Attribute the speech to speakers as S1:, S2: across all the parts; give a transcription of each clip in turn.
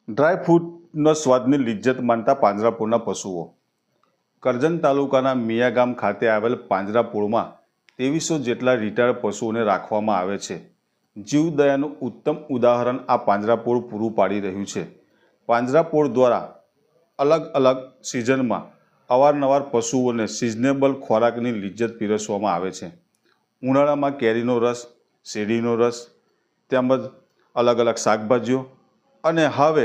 S1: Dry ફ્રૂટનો સ્વાદની લિજ્જત માનતા પાંજરાપોળના પશુઓ. કરજણ તાલુકાના મિયાગામ ખાતે આવેલ પાંજરાપોળમાં 2300 જેટલા રિટાયર્ડ પશુઓને રાખવામાં આવે છે. જીવદયાનું ઉત્તમ ઉદાહરણ આ પાંજરાપોળ પૂરું પાડી રહ્યું છે. પાંજરાપોળ દ્વારા અલગ અલગ સિઝનમાં અવારનવાર પશુઓને સિઝનેબલ ખોરાકની લિજ્જત પીરસવામાં આવે છે. ઉનાળામાં કેરીનો રસ, શેરડીનો રસ તેમજ અલગ અલગ શાકભાજીઓ અને હવે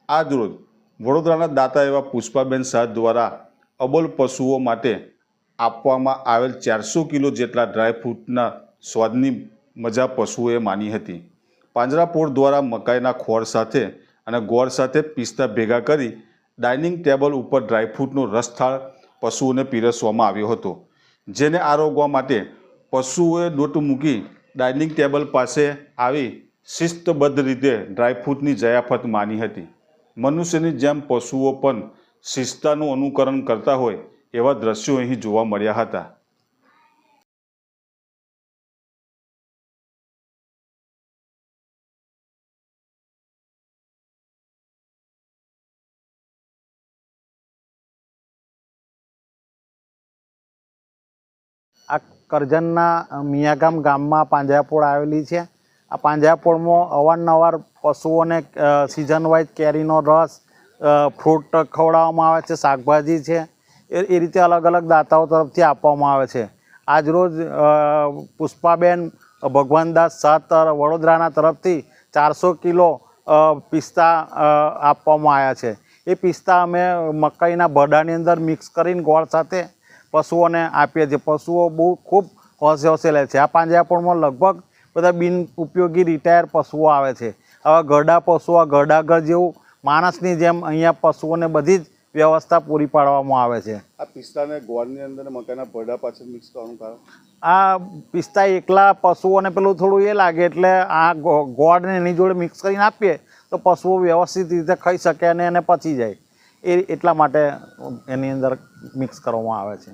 S1: આજરોજ વડોદરાના દાતા એવા પુષ્પાબેન શાહ દ્વારા અબોલ પશુઓ માટે આપવામાં આવેલ 400 કિલો જેટલા ડ્રાયફ્રૂટના સ્વાદની મજા પશુઓએ માણી હતી. પાંજરાપોળ દ્વારા મકાઈના ખોળ સાથે અને ગોળ સાથે પિસ્તા ભેગા કરી ડાઇનિંગ ટેબલ ઉપર ડ્રાયફ્રૂટનો રસથાળ પશુઓને પીરસવામાં આવ્યો હતો, જેને આરોગવા માટે પશુઓએ દોટ મૂકી ડાઇનિંગ ટેબલ પાસે આવી શિસ્તબદ્ધ રીતે ડ્રાયફ્રૂટની જયાફત માણી હતી. મનુષ્યની જેમ પશુઓ પણ શિસ્તતાનું અનુકરણ કરતા હોય એવા દ્રશ્યો અહીં જોવા મળ્યા હતા.
S2: આ કરજણના મિયાગામ ગામમાં પાંજરાપોળ આવેલી છે. આ પાંજરાપોળમાં અવારનવાર પશુઓને સિઝન વાઇઝ કેરીનો રસ, ફ્રૂટ ખવડાવવામાં આવે છે, શાકભાજી છે, એ રીતે અલગ અલગ દાતાઓ તરફથી આપવામાં આવે છે. આજરોજ પુષ્પાબેન ભગવાનદાસ શાહ વડોદરાના તરફથી 400 કિલો પિસ્તા આપવામાં આવ્યા છે. એ પિસ્તા અમે મકાઈના ભડાની અંદર મિક્સ કરીને ગોળ સાથે પશુઓને આપીએ છીએ. પશુઓ બહુ ખૂબ હોશે લે છે. આ પાંજરાપોળમાં લગભગ બધા બિન ઉપયોગી રિટાયર પશુઓ આવે છે. આવા ઘરડા પશુઓ, ઘરડાઘર જેવું માણસની જેમ અહીંયા પશુઓને બધી જ વ્યવસ્થા પૂરી પાડવામાં આવે છે.
S1: આ પિસ્તાને ગોળની અંદર મકાઈના ભરડા પાછળ મિક્સ કરવાનું કારણ?
S2: આ પિસ્તા એકલા પશુઓને પેલું થોડું એ લાગે એટલે આ ગોળને એની જોડે મિક્સ કરીને આપીએ તો પશુઓ વ્યવસ્થિત રીતે ખાઈ શકે અને એને પચી જાય. એટલા માટે એની અંદર મિક્સ કરવામાં આવે છે.